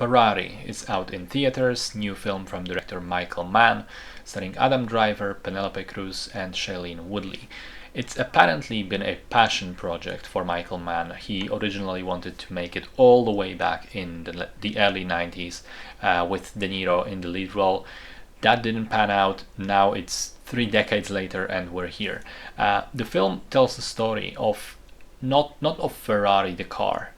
Ferrari is out in theaters, new film from director Michael Mann, starring Adam Driver, Penelope Cruz, and Shailene Woodley. It's apparently been a passion project for Michael Mann. He originally wanted to make it all the way back in the early 90s with De Niro in the lead role. That didn't pan out. Now it's 3 decades later and we're here. The film tells the story of not of Ferrari the car,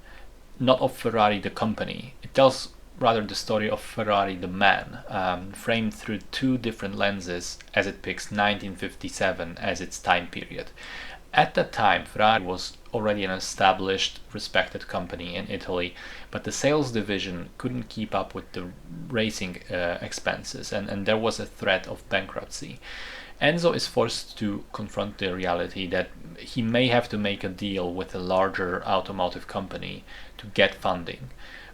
not of Ferrari the company. It tells rather the story of Ferrari the man, framed through two different lenses as it picks 1957 as its time period. At that time, Ferrari was already an established, respected company in Italy, but the sales division couldn't keep up with the racing expenses, and there was a threat of bankruptcy. Enzo is forced to confront the reality that he may have to make a deal with a larger automotive company to get funding.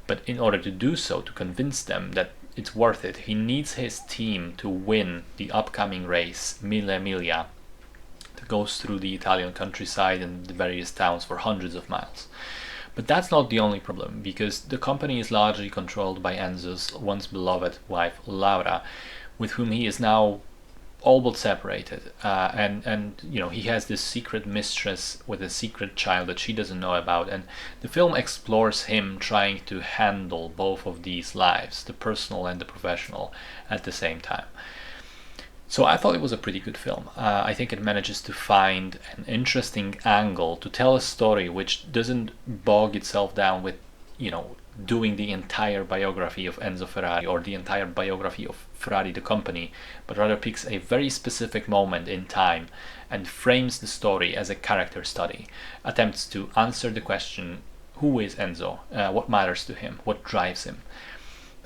But in order to do so, to convince them that it's worth it, he needs his team to win the upcoming race, Mille Miglia, that goes through the Italian countryside and the various towns for hundreds of miles. But that's not the only problem, because the company is largely controlled by Enzo's once beloved wife, Laura, with whom he is now all but separated, and you know, he has this secret mistress with a secret child that she doesn't know about, and the film explores him trying to handle both of these lives, the personal and the professional, at the same time. So I thought it was a pretty good film. I think it manages to find an interesting angle to tell a story which doesn't bog itself down with, you know, doing the entire biography of Enzo Ferrari or the entire biography of Ferrari the company, but rather picks a very specific moment in time and frames the story as a character study, attempts to answer the question, who is Enzo, what matters to him, what drives him.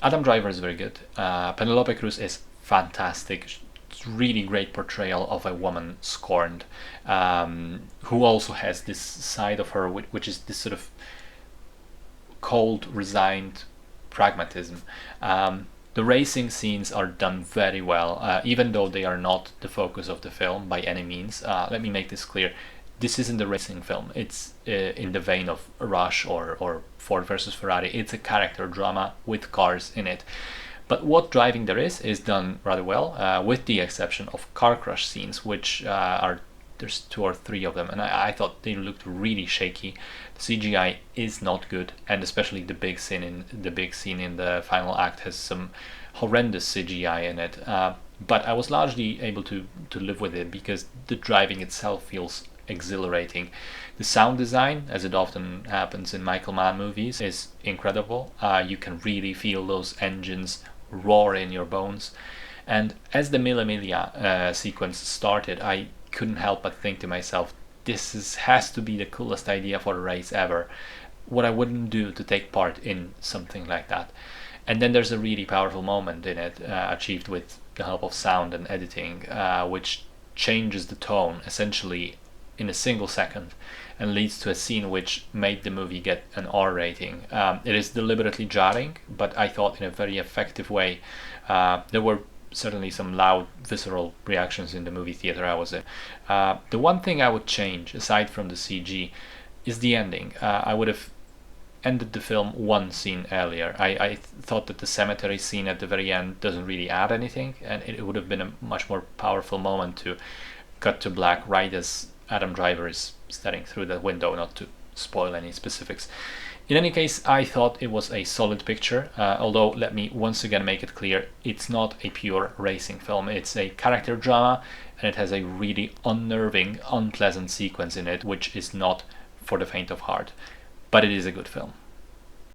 Adam Driver is very good. Penelope Cruz is fantastic. It's really great portrayal of a woman scorned, who also has this side of her which is this sort of cold, resigned pragmatism. The racing scenes are done very well, even though they are not the focus of the film by any means. Let me make this clear. This isn't a racing film. It's in the vein of Rush or Ford versus Ferrari. It's a character drama with cars in it. But what driving there is done rather well, with the exception of car crash scenes, which there's 2 or 3 of them, and I thought they looked really shaky. The CGI is not good, and especially the big scene in the final act has some horrendous CGI in it. But I was largely able to live with it because the driving itself feels exhilarating. The sound design, as it often happens in Michael Mann movies, is incredible. You can really feel those engines roar in your bones. And as the Mille Miglia sequence started, I couldn't help but think to myself, has to be the coolest idea for a race ever. What I wouldn't do to take part in something like that. And then there's a really powerful moment in it, achieved with the help of sound and editing, which changes the tone essentially in a single second and leads to a scene which made the movie get an R rating. It is deliberately jarring, but I thought in a very effective way. There were certainly some loud, visceral reactions in the movie theater I was in. The one thing I would change, aside from the CG, is the ending. I would have ended the film one scene earlier. I thought that the cemetery scene at the very end doesn't really add anything, and it would have been a much more powerful moment to cut to black right as Adam Driver is staring through the window, not to spoil any specifics. In any case, I thought it was a solid picture, although let me once again make it clear, it's not a pure racing film. It's a character drama, and it has a really unnerving, unpleasant sequence in it, which is not for the faint of heart. But it is a good film.